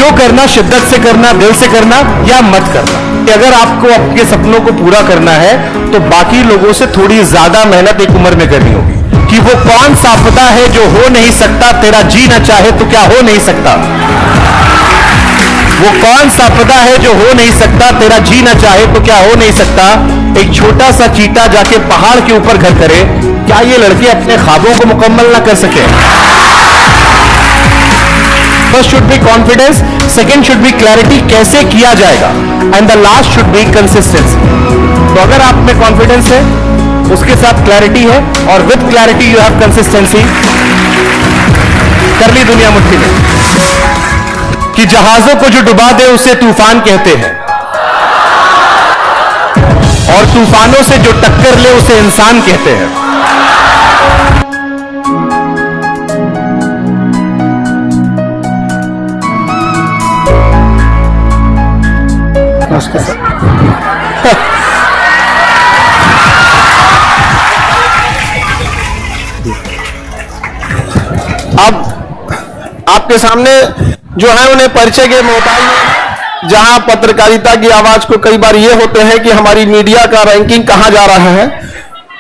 जो करना शिद्दत से करना, दिल से करना या मत करना। अगर आपको आपके सपनों को पूरा करना है तो बाकी लोगों से थोड़ी ज्यादा मेहनत एक उम्र में करनी होगी। कि वो कौन सा आपदा है जो हो नहीं सकता, तेरा जी ना चाहे तो क्या हो नहीं सकता। वो कौन सा आपदा है जो हो नहीं सकता, तेरा जी ना चाहे तो क्या हो नहीं सकता। एक छोटा सा चीता जाके पहाड़ के ऊपर घर करे, क्या ये लड़के अपने ख्वाबों को मुकम्मल ना कर सके। First should be confidence, second should be clarity, कैसे किया जाएगा, and the last should be consistency. तो अगर आप में कॉन्फिडेंस है, उसके साथ क्लैरिटी है, और with clarity you have consistency, कर ली दुनिया मुट्ठी में। कि जहाजों को जो डुबा दे उसे तूफान कहते हैं, और तूफानों से जो टक्कर ले उसे इंसान कहते हैं। नमस्कार सर। अब आपके सामने जो है उन्हें परिचय के मोहताज हैं। जहां पत्रकारिता की आवाज को कई बार ये होते हैं कि हमारी मीडिया का रैंकिंग कहां जा रहा है,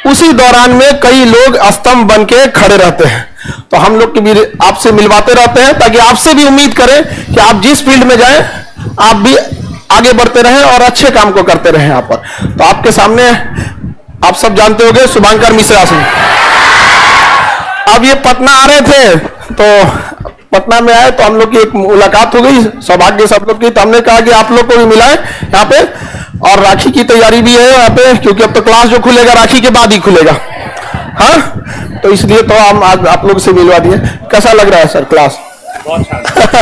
उसी दौरान में कई लोग स्तंभ बन के खड़े रहते हैं। तो हम लोग भी आपसे मिलवाते रहते हैं ताकि आपसे भी उम्मीद करें कि आप जिस फील्ड में जाएं आप भी आगे बढ़ते रहें और अच्छे काम को करते रहें। यहाँ पर तो आपके सामने आप सब जानते होंगे शुभंकर मिश्रा सिंह। अब ये पटना आ रहे थे, तो पटना में आए तो हम लोग की एक मुलाकात हो गई, सौभाग्य सब लोग की। तो हमने कहा कि आप लोग को भी मिलाएं यहाँ पे, और राखी की तैयारी भी है यहाँ पे, क्योंकि अब तो क्लास जो खुलेगा राखी के बाद ही खुलेगा। हाँ, तो इसलिए तो हम आज आप लोग से मिलवा दिए। कैसा लग रहा है सर क्लास? बहुत अच्छा।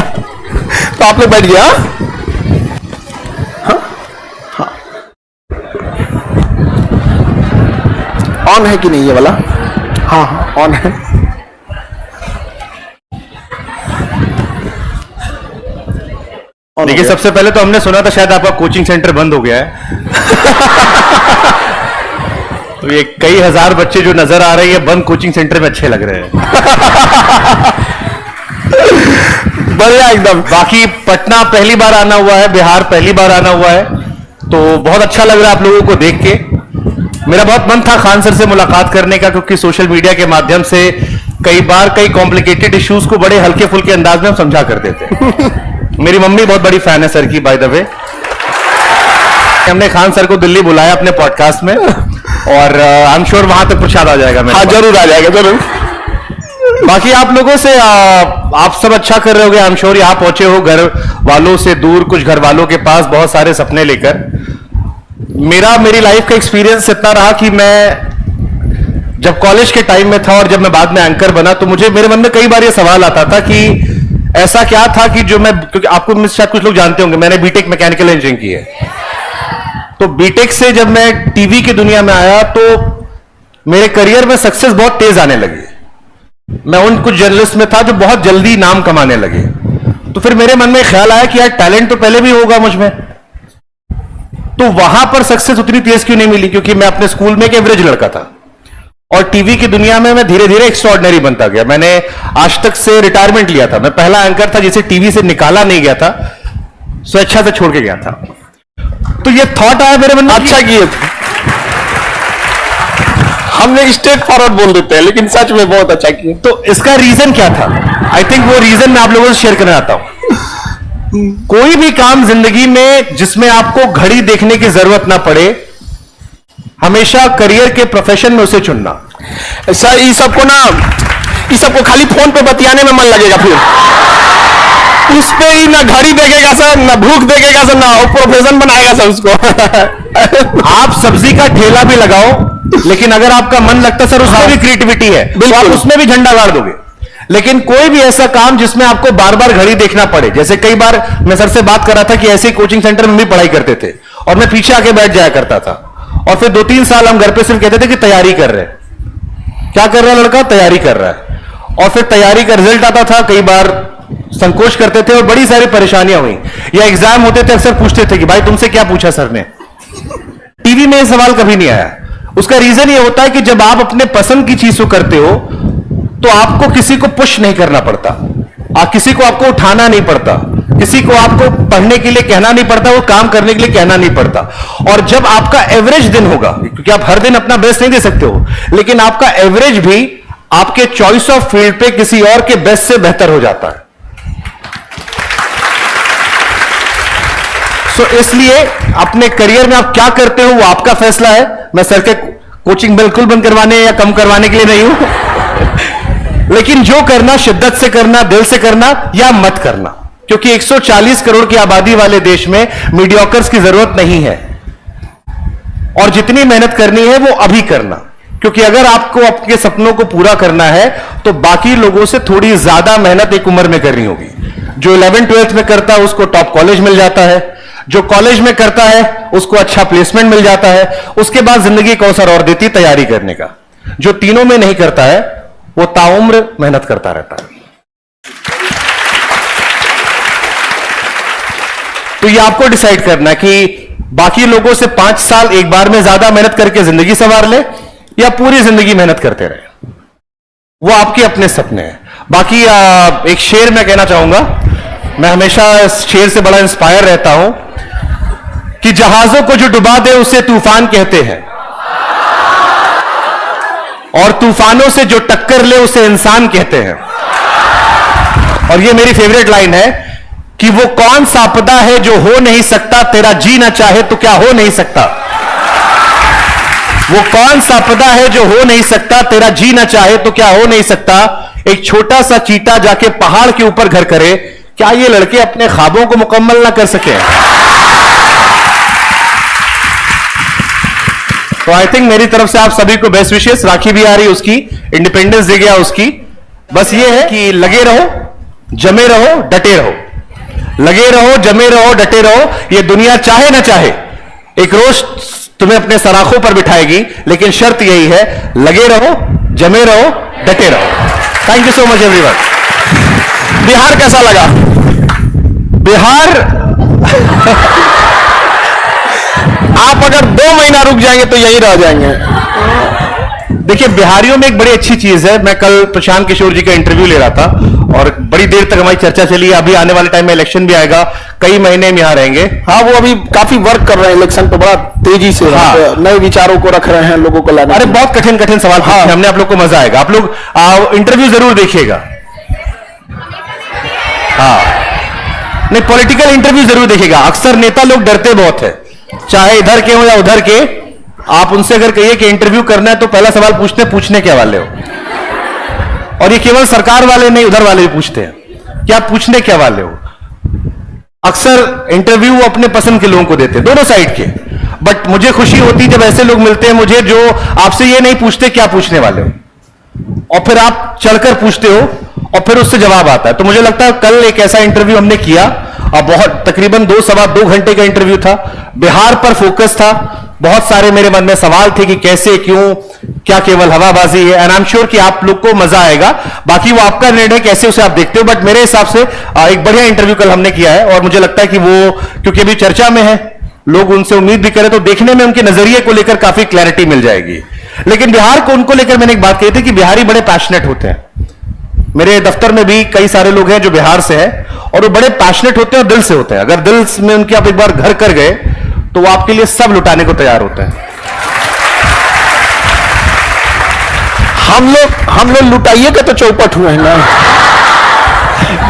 तो आप लोग बैठ गया। ऑन है कि नहीं ये वाला? हाँ हाँ ऑन है। देखिए, सबसे पहले तो हमने सुना था शायद आपका कोचिंग सेंटर बंद हो गया है। तो ये कई हजार बच्चे जो नजर आ रहे हैं बंद कोचिंग सेंटर में अच्छे लग रहे हैं। बढ़िया एकदम। बाकी पटना पहली बार आना हुआ है, बिहार पहली बार आना हुआ है, तो बहुत अच्छा लग रहा है आप लोगों को देख के। मेरा बहुत मन था खान सर से मुलाकात करने का, क्योंकि सोशल मीडिया के माध्यम से कई बार कई कॉम्प्लिकेटेड इश्यूज को बड़े हल्के फुल्के अंदाज में हम समझा करते थे। मेरी मम्मी बहुत बड़ी फैन है सर की, बाय द वे। हमने खान सर को दिल्ली बुलाया अपने पॉडकास्ट में, और आई एम श्योर वहां तक प्रसाद आ जाएगा। हाँ जरूर आ जाएगा, जरूर। बाकी आप लोगों से आप सब अच्छा कर रहे होगे, आई एम श्योर। यहाँ पहुंचे हो घर वालों से दूर, कुछ घर वालों के पास बहुत सारे सपने लेकर। मेरी लाइफ का एक्सपीरियंस इतना रहा कि मैं जब कॉलेज के टाइम में था और जब मैं बाद में एंकर बना, तो मेरे मन में कई बार ये सवाल आता था कि ऐसा क्या था कि जो मैं, क्योंकि आपको शायद कुछ लोग जानते होंगे, मैंने बीटेक मैकेनिकल इंजीनियरिंग की है। तो बीटेक से जब मैं टीवी की दुनिया में आया तो मेरे करियर में सक्सेस बहुत तेज आने लगी। मैं उन कुछ जर्नलिस्ट में था जो बहुत जल्दी नाम कमाने लगे। तो फिर मेरे मन में ख्याल आया कि यार टैलेंट तो पहले भी होगा मुझ में, तो वहां पर सक्सेस उतनी तेज क्यों नहीं मिली, क्योंकि मैं अपने स्कूल में एक एवरेज लड़का था, और टीवी की दुनिया में मैं धीरे धीरे एक्स्ट्राऑर्डिनरी बनता गया। मैंने आज तक से रिटायरमेंट लिया था, मैं पहला एंकर था जिसे टीवी से निकाला नहीं गया था, स्वेच्छा से छोड़ के गया था। तो ये थॉट आया मेरे मन में, अच्छा किए हमने स्ट्रेट फॉरवर्ड बोल देते हैं, लेकिन सच में बहुत अच्छा किए। तो इसका रीजन क्या था? आई थिंक वो रीजन मैं आप लोगों से शेयर करना चाहता हूं। कोई भी काम जिंदगी में जिसमें आपको घड़ी देखने की जरूरत ना पड़े, हमेशा करियर के प्रोफेशन में उसे चुनना। सर ये सबको खाली फोन पे बतियाने में मन लगेगा, फिर उस पे ही ना घड़ी देखेगा सर, ना भूख देखेगा सर, ना प्रोफेशन बनाएगा सर उसको। आप सब्जी का ठेला भी लगाओ, लेकिन अगर आपका मन लगता सर उसमें भी क्रिएटिविटी है, तो आप उसमें भी झंडा गाड़ दोगे। लेकिन कोई भी ऐसा काम जिसमें आपको बार बार घड़ी देखना पड़े, जैसे कई बार मैं सर से बात कर रहा था कि ऐसे कोचिंग सेंटर में भी पढ़ाई करते थे और मैं पीछे आके बैठ जाया करता था, और फिर 2-3 साल हम घर पे सिर्फ कहते थे कि तैयारी कर रहे हैं। क्या कर रहा है लड़का? तैयारी कर रहा है। और फिर तैयारी का रिजल्ट आता था, कई बार संकोच करते थे और बड़ी सारी परेशानियां हुई। या एग्जाम होते थे, अक्सर पूछते थे कि भाई तुमसे क्या पूछा सर ने। टीवी में यह सवाल कभी नहीं आया। उसका रीजन यह होता है कि जब आप अपने पसंद की चीज को करते हो तो आपको किसी को पुश नहीं करना पड़ता, किसी को आपको उठाना नहीं पड़ता। किसी को आपको पढ़ने के लिए कहना नहीं पड़ता, वो काम करने के लिए कहना नहीं पड़ता। और जब आपका एवरेज दिन होगा, क्योंकि आप हर दिन अपना बेस्ट नहीं दे सकते हो, लेकिन आपका एवरेज भी आपके चॉइस ऑफ फील्ड पे किसी और के बेस्ट से बेहतर हो जाता है। सो इसलिए अपने करियर में आप क्या करते हो वो आपका फैसला है। मैं सर के कोचिंग बिल्कुल बंद करवाने या कम करवाने के लिए नहीं हूं लेकिन जो करना शिद्दत से करना, दिल से करना या मत करना, क्योंकि 140 करोड़ की आबादी वाले देश में मीडियोकर्स की जरूरत नहीं है। और जितनी मेहनत करनी है वो अभी करना, क्योंकि अगर आपको अपने सपनों को पूरा करना है तो बाकी लोगों से थोड़ी ज्यादा मेहनत एक उम्र में करनी होगी। जो 11th-12th में करता है उसको टॉप कॉलेज मिल जाता है, जो कॉलेज में करता है उसको अच्छा प्लेसमेंट मिल जाता है, उसके बाद जिंदगी एक अवसर और देती तैयारी करने का। जो तीनों में नहीं करता है वो ताउम्र मेहनत करता रहता है। तो ये आपको डिसाइड करना है कि बाकी लोगों से 5 साल एक बार में ज्यादा मेहनत करके जिंदगी संवार ले या पूरी जिंदगी मेहनत करते रहे। वो आपके अपने सपने हैं। बाकी एक शेर मैं कहना चाहूंगा, मैं हमेशा इस शेर से बड़ा इंस्पायर रहता हूं कि जहाजों को जो डुबा दे उसे तूफान कहते हैं, और तूफानों से जो टक्कर ले उसे इंसान कहते हैं। और ये मेरी फेवरेट लाइन है कि वो कौन सा आपदा है जो हो नहीं सकता, तेरा जी ना चाहे तो क्या हो नहीं सकता। वो कौन सा आपदा है जो हो नहीं सकता, तेरा जी ना चाहे तो क्या हो नहीं सकता। एक छोटा सा चीता जाके पहाड़ के ऊपर घर करे, क्या ये लड़के अपने ख्वाबों को मुकम्मल ना कर सके। तो आई थिंक मेरी तरफ से आप सभी को बेस्ट विशेस। राखी भी आ रही उसकी, इंडिपेंडेंस डे गया उसकी। बस ये है कि लगे रहो, जमे रहो, डटे रहो। लगे रहो, जमे रहो, डटे रहो। ये दुनिया चाहे ना चाहे एक रोज तुम्हें अपने सराखों पर बिठाएगी, लेकिन शर्त यही है, लगे रहो, जमे रहो, डटे रहो। Thank you so much everyone. Bihar कैसा लगा? बिहार आप अगर 2 महीना रुक जाएंगे तो यहीं रह जाएंगे। देखिए, बिहारियों में एक बड़ी अच्छी चीज है। मैं कल प्रशांत किशोर जी का इंटरव्यू ले रहा था और बड़ी देर तक हमारी चर्चा चली। अभी आने वाले टाइम में इलेक्शन भी आएगा, कई महीने में यहाँ रहेंगे। हाँ, वो अभी काफी वर्क कर रहे हैं इलेक्शन पे, बड़ा तेजी से नए विचारों को रख रहे हैं लोगों को लाने। अरे बहुत कठिन कठिन सवाल पूछे हमने, आप लोग को मजा आएगा। आप लोग इंटरव्यू जरूर देखिएगा। हाँ, नहीं, पॉलिटिकल इंटरव्यू जरूर देखिएगा। अक्सर नेता लोग डरते बहुत है, चाहे इधर के हो या उधर के। आप उनसे अगर कहिए कि इंटरव्यू करना है तो पहला सवाल पूछने क्या वाले हो। और ये केवल सरकार वाले नहीं, उधर वाले भी पूछते हैं कि आप पूछने क्या वाले हो। अक्सर इंटरव्यू वो अपने पसंद के लोगों को देते हैं, दोनों साइड के। बट मुझे खुशी होती है जब ऐसे लोग मिलते हैं मुझे जो आपसे ये नहीं पूछते क्या पूछने वाले हो, और फिर आप चढ़कर पूछते हो और फिर उससे जवाब आता है। तो मुझे लगता है कल एक ऐसा इंटरव्यू हमने किया और बहुत तकरीबन 2-2.25 घंटे का इंटरव्यू था। बिहार पर फोकस था। बहुत सारे मेरे मन में सवाल थे कि कैसे, क्यों, क्या केवल हवाबाजी है। एंड आई एम श्योर कि आप लोग को मजा आएगा। बाकी वो आपका निर्णय कैसे उसे आप देखते हो। बट मेरे हिसाब से एक बढ़िया इंटरव्यू कल हमने किया है और मुझे लगता है कि वो, क्योंकि अभी चर्चा में है, लोग उनसे उम्मीद भी करें तो देखने में उनके नजरिए को लेकर काफी क्लैरिटी मिल जाएगी। लेकिन बिहार को उनको लेकर मैंने एक बात कही थी कि बिहारी बड़े पैशनेट होते हैं। मेरे दफ्तर में भी कई सारे लोग हैं जो बिहार से हैं और वो बड़े पैशनेट होते हैं और दिल से होते हैं। अगर दिल में उनके आप एक बार घर कर गए तो वो आपके लिए सब लुटाने को तैयार होते हैं। हम लोग लुटाइए के तो चौपट हुए हैं ना,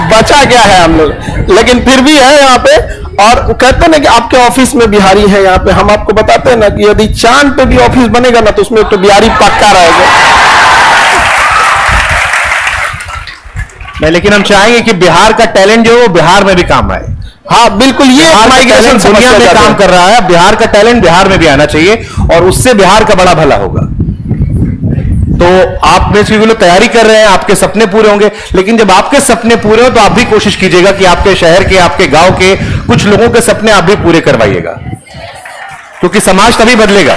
बचा क्या है हम लोग। लेकिन फिर भी है यहाँ पे। और कहते ना कि आपके ऑफिस में बिहारी है यहाँ पे। हम आपको बताते हैं ना कि यदि चांद पे भी ऑफिस बनेगा ना तो उसमें तो बिहारी पक्का रहेगा। नहीं, लेकिन हम चाहेंगे कि बिहार का टैलेंट जो है वो बिहार में भी काम आए। हाँ बिल्कुल, ये माइग्रेशन दुनिया में काम कर रहा है। बिहार का टैलेंट बिहार में भी आना चाहिए और उससे बिहार का बड़ा भला होगा। तो आप में से लोग तैयारी कर रहे हैं, आपके सपने पूरे होंगे। लेकिन जब आपके सपने पूरे हो तो आप भी कोशिश कीजिएगा कि आपके शहर के, आपके गांव के कुछ लोगों के सपने आप भी पूरे करवाइएगा, क्योंकि समाज तभी बदलेगा।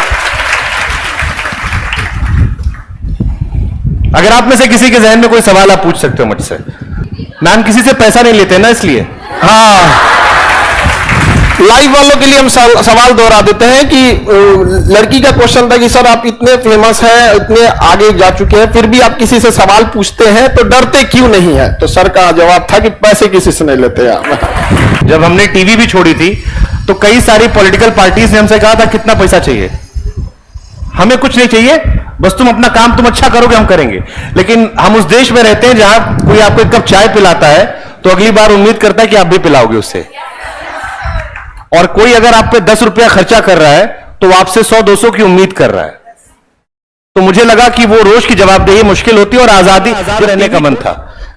अगर आप में से किसी के जहन में कोई सवाल आप पूछ सकते हो मुझसे। मैम किसी से पैसा नहीं लेते ना, इसलिए। हाँ, लाइव वालों के लिए हम सवाल दोहरा देते हैं कि लड़की का क्वेश्चन था कि सर आप इतने फेमस हैं, इतने आगे जा चुके हैं, फिर भी आप किसी से सवाल पूछते हैं तो डरते क्यों नहीं है? तो सर का जवाब था कि पैसे किसी से नहीं लेते आप। जब हमने टीवी भी छोड़ी थी तो कई सारी पॉलिटिकल पार्टीज ने हमसे कहा था कितना पैसा चाहिए, हमें कुछ नहीं चाहिए, बस तुम अपना काम तुम अच्छा करोगे हम करेंगे। लेकिन हम उस देश में रहते हैं जहां कोई आपको एक कप चाय पिलाता है तो अगली बार उम्मीद करता है कि आप भी पिलाओगे उससे, और कोई अगर आप पे 10 रुपया खर्चा कर रहा है तो आपसे 100-200 की उम्मीद कर रहा है। तो मुझे लगा कि वो रोज की जवाबदेही मुश्किल होती है और आजादी रहने का मन था।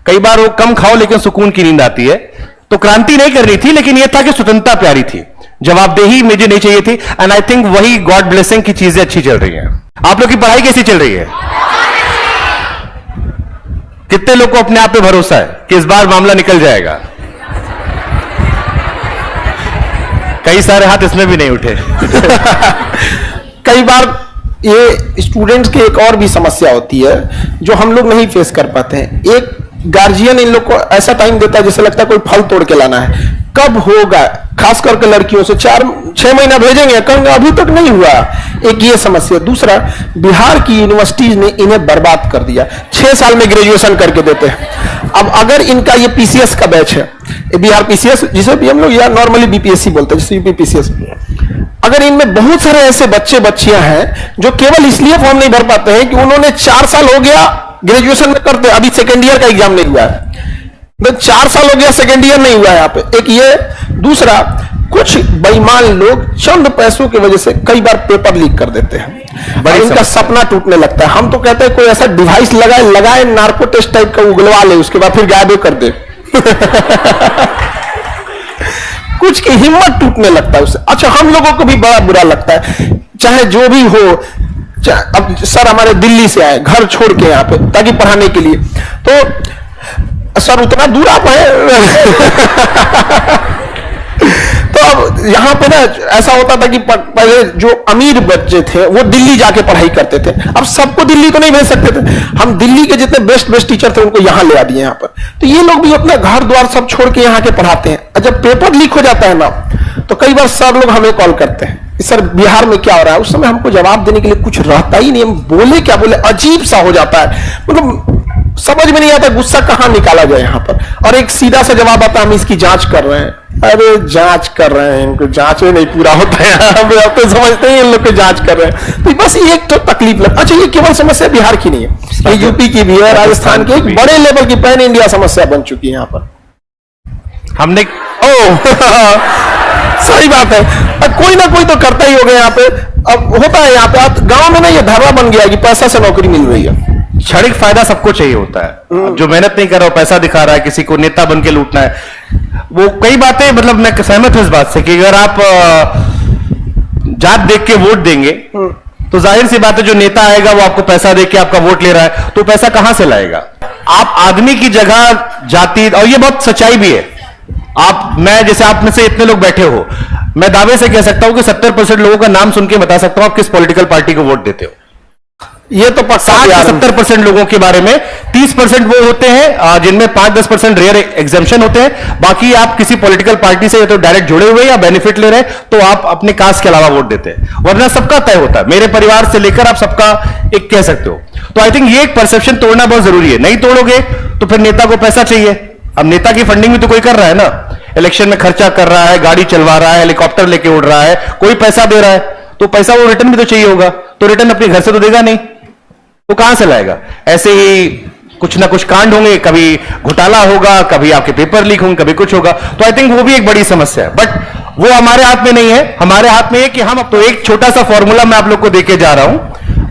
कई बार वो कम खाओ लेकिन सुकून की नींद आती है। तो क्रांति नहीं करनी थी, लेकिन यह था कि स्वतंत्रता प्यारी थी, जवाबदेही मुझे नहीं चाहिए थी। एंड आई थिंक वही गॉड ब्लेसिंग की चीजें अच्छी चल रही हैं। आप लोग की पढ़ाई कैसी चल रही है? कितने लोग को अपने आप पे भरोसा है कि इस बार मामला निकल जाएगा? कई सारे हाथ इसमें भी नहीं उठे। कई बार ये स्टूडेंट्स की एक और भी समस्या होती है जो हम लोग नहीं फेस कर पाते हैं। एक गार्जियन इन लोग को ऐसा टाइम देता है जैसे लगता है कोई फल तोड़ के लाना है, कब होगा, खास करके लड़कियों से 4-6 महीना भेजेंगे, कहेंगे अभी तक नहीं हुआ। एक ये समस्या। दूसरा, बिहार की यूनिवर्सिटीज ने इन्हें बर्बाद कर दिया, 6 साल में ग्रेजुएशन करके देते हैं। अब अगर इनका ये पीसीएस का बैच है, बिहार पीसीएस जिसे भी हम लोग या नॉर्मली बीपीएससी बोलते हैं, जैसे यूपी पीसीएस, अगर इनमें बहुत सारे ऐसे बच्चे बच्चियां हैं जो केवल इसलिए फॉर्म नहीं भर पाते हैं कि उन्होंने 4 साल हो गया ग्रेजुएशन में करते, अभी सेकेंड ईयर का एग्जाम नहीं हुआ है, तो 4 साल हो गया सेकेंड ईयर नहीं हुआ है यहाँ पे, एक ये। दूसरा, कुछ बेईमान लोग चंद पैसों की वजह से कई बार पेपर लीक कर देते हैं और इनका सपना टूटने लगता है। हम तो कहते हैं कोई ऐसा डिवाइस लगाए नार्को टेस्ट टाइप का उगलवा ले, उसके बाद फिर गायब कर दे। कुछ की हिम्मत टूटने लगता है उससे। अच्छा, हम लोगों को भी बड़ा बुरा लगता है, चाहे जो भी हो। अब सर हमारे दिल्ली से आए घर छोड़ के यहाँ पे ताकि पढ़ाने के लिए, तो सर उतना दूर आप है। तो अब यहाँ पे ना ऐसा होता था कि पहले जो अमीर बच्चे थे वो दिल्ली जाके पढ़ाई करते थे। अब सबको दिल्ली तो नहीं भेज सकते थे, हम दिल्ली के जितने बेस्ट टीचर थे उनको यहाँ ले आ दिए यहाँ पर। तो ये लोग भी अपना घर द्वार सब छोड़ के यहाँ के पढ़ाते हैं। जब पेपर लीक हो जाता है ना, तो कई बार सर लोग हमें कॉल करते हैं, सर बिहार में क्या हो रहा है। उस समय हमको जवाब देने के लिए कुछ रहता ही नहीं, हम बोले क्या बोले, अजीब सा हो जाता है, मतलब समझ में नहीं आता गुस्सा कहां निकाला जाए यहाँ पर। और एक सीधा सा जवाब आता है, हम इसकी जांच कर रहे हैं। अरे जांच कर रहे हैं, इनको जांच में नहीं पूरा होता है, हम तो समझते हैं इन लोग को जांच कर रहे हैं। तो बस ये एक तो तकलीफ लग। अच्छा, ये केवल समस्या बिहार की नहीं है, ये यूपी की भी है, राजस्थान की, एक बड़े लेवल की पैन इंडिया समस्या बन चुकी है यहाँ पर। हमने सही बात है, कोई ना कोई तो करता ही होगा यहाँ पे। अब होता है यहाँ पे गांव में ना ये धर्म बन गया है कि पैसा से नौकरी मिल रही है। क्षणिक फायदा सबको चाहिए होता है। जो मेहनत नहीं कर रहा, पैसा दिखा रहा है, किसी को नेता बन के लूटना है, वो कई बातें, मतलब मैं सहमत हूं इस बात से कि अगर आप जात देख के वोट देंगे तो जाहिर सी बात है जो नेता आएगा वो आपको पैसा दे के आपका वोट ले रहा है, तो पैसा कहां से लाएगा? आप आदमी की जगह जाति, और ये बहुत सच्चाई भी है। मैं जैसे आप में से इतने लोग बैठे हो, मैं दावे से कह सकता हूं कि 70% लोगों का नाम सुन के बता सकता हूं आप किस पॉलिटिकल पार्टी को वोट देते हो। ये तो 60-70% लोगों के बारे में, 30% वो होते हैं जिनमें 5-10% रेयर एग्जेम्पशन होते हैं। बाकी आप किसी पॉलिटिकल पार्टी से या तो डायरेक्ट जुड़े हुए या बेनिफिट ले रहे हैं, तो आप अपने कास्ट के अलावा वोट देते हैं, वरना सबका तय होता है। मेरे परिवार से लेकर आप सबका एक कह सकते हो। तो आई थिंक ये एक परसेप्शन तोड़ना बहुत जरूरी है। नहीं तोड़ोगे तो फिर नेता को पैसा चाहिए। अब नेता की फंडिंग भी तो कोई कर रहा है ना, इलेक्शन में खर्चा कर रहा है, गाड़ी चलवा रहा है, हेलीकॉप्टर लेके उड़ रहा है, कोई पैसा दे रहा है, तो पैसा वो रिटर्न भी तो चाहिए होगा। तो रिटर्न अपने घर से तो देगा नहीं, वो कहां से लाएगा? ऐसे ही कुछ ना कुछ कांड होंगे, कभी घोटाला होगा, कभी आपके पेपर लीक होंगे, कभी कुछ होगा। तो आई थिंक वो भी एक बड़ी समस्या है, बट वो हमारे हाथ में नहीं है। हमारे हाथ में है कि हम, तो एक छोटा सा फॉर्मूला मैं आप लोग को देके जा रहा हूं,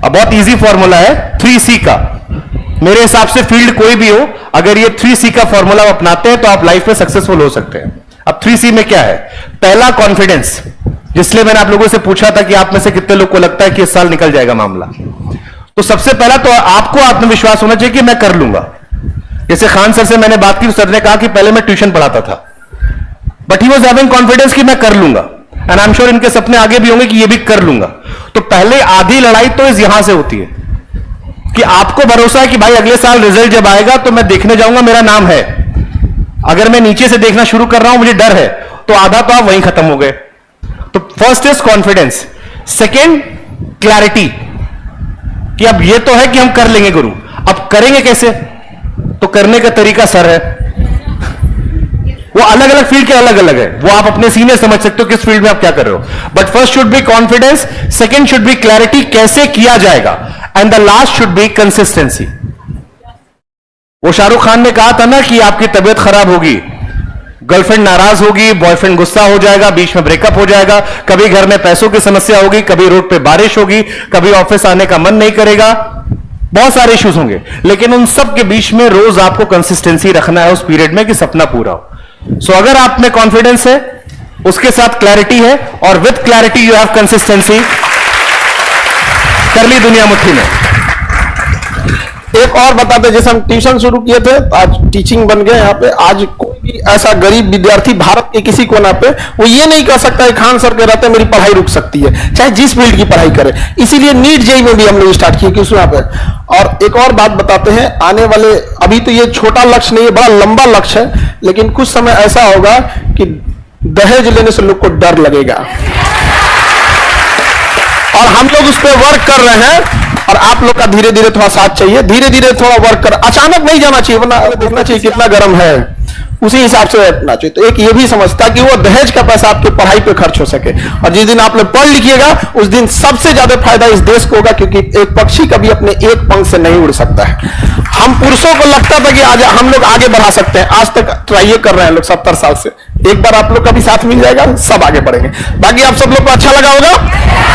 बहुत इजी फॉर्मूला है 3C का। मेरे हिसाब से फील्ड कोई भी हो, अगर ये 3C का फॉर्मूला अपनाते हैं तो आप लाइफ में सक्सेसफुल हो सकते हैं। अब 3C में क्या है? पहला, कॉन्फिडेंस, जिसलिए मैंने आप लोगों से पूछा था कि आप में से कितने लोग को लगता है कि इस साल निकल जाएगा मामला। तो सबसे पहला तो आपको आत्मविश्वास होना चाहिए कि मैं कर लूंगा। जैसे खान सर से मैंने बात की, तो सर ने कहा कि पहले मैं ट्यूशन पढ़ाता था, but he was having confidence कि मैं कर लूंगा, एंड आई एम श्योर इनके सपने आगे भी होंगे कि ये भी कर लूंगा। तो पहले आधी लड़ाई तो इस यहां से होती है कि आपको भरोसा है कि भाई अगले साल रिजल्ट जब आएगा तो मैं देखने जाऊंगा, मेरा नाम है। अगर मैं नीचे से देखना शुरू कर रहा हूं, मुझे डर है, तो आधा तो आप वहीं खत्म हो गए। तो first is confidence, second clarity कि अब ये तो है कि हम कर लेंगे गुरु, अब करेंगे कैसे? तो करने का तरीका सर है, वो अलग अलग फील्ड के अलग अलग है, वो आप अपने सीनियर समझ सकते हो किस फील्ड में आप क्या कर रहे हो। But first should be confidence, second should be clarity कैसे किया जाएगा, and the last should be consistency. वो शाहरुख खान ने कहा था ना कि आपकी तबीयत खराब होगी, गर्लफ्रेंड नाराज होगी, बॉयफ्रेंड गुस्सा हो जाएगा, बीच में ब्रेकअप हो जाएगा, कभी घर में पैसों की समस्या होगी, कभी रोड पे बारिश होगी, कभी ऑफिस आने का मन नहीं करेगा, बहुत सारे इश्यूज होंगे, लेकिन उन सब के बीच में रोज आपको कंसिस्टेंसी रखना है उस पीरियड में कि सपना पूरा हो। सो अगर आप में कॉन्फिडेंस है, उसके साथ क्लैरिटी है, और with clarity you have consistency, कर ली दुनिया मुट्ठी में। एक और बताते, जैसे हम ट्यूशन शुरू किए थे, आज टीचिंग बन गए यहाँ पे। आज कोई भी ऐसा गरीब विद्यार्थी भारत के किसी कोना पे वो ये नहीं कह सकता है खान सर के रहते मेरी पढ़ाई रुक सकती है, चाहे जिस फील्ड की पढ़ाई करे। इसीलिए नीट जेईई में भी हम लोग स्टार्ट किए क्यों पे। और एक और बात बताते हैं, आने वाले, अभी तो ये छोटा लक्ष्य नहीं है, बड़ा लंबा लक्ष्य है, लेकिन कुछ समय ऐसा होगा कि दहेज लेने से लोग को डर लगेगा, और हम लोग उस पर वर्क कर रहे हैं। और आप लोग का धीरे धीरे थोड़ा साथ चाहिए, धीरे धीरे थोड़ा वर्क कर, अचानक नहीं जाना चाहिए, वरना देखना चाहिए कितना गर्म है, उसी हिसाब से बैठना चाहिए। तो एक ये भी समझता कि वो दहेज का पैसा आपकी पढ़ाई पे खर्च हो सके, और जिस दिन आप लोग पढ़ लिखिएगा उस दिन सबसे ज्यादा फायदा इस देश को होगा, क्योंकि एक पक्षी कभी अपने एक पंख से नहीं उड़ सकता है। हम पुरुषों को लगता था कि आज हम लोग आगे बढ़ा सकते हैं, आज तक ट्राई कर रहे हैं लोग 70 साल से। एक बार आप लोग का भी साथ मिल जाएगा, सब आगे बढ़ेंगे। बाकी आप सब लोग को अच्छा लगा होगा।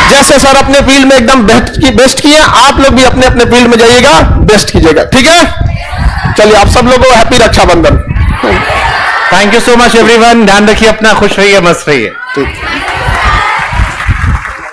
जैसे सर अपने फील्ड में एकदम बेस्ट किए, आप लोग भी अपने अपने फील्ड में जाइएगा, बेस्ट कीजिएगा, ठीक है? चलिए, आप सब लोगों को happy Rakshabandhan. Thank you so much everyone, ध्यान रखिए अपना, खुश रहिए, मस्त रहिए। ठीक।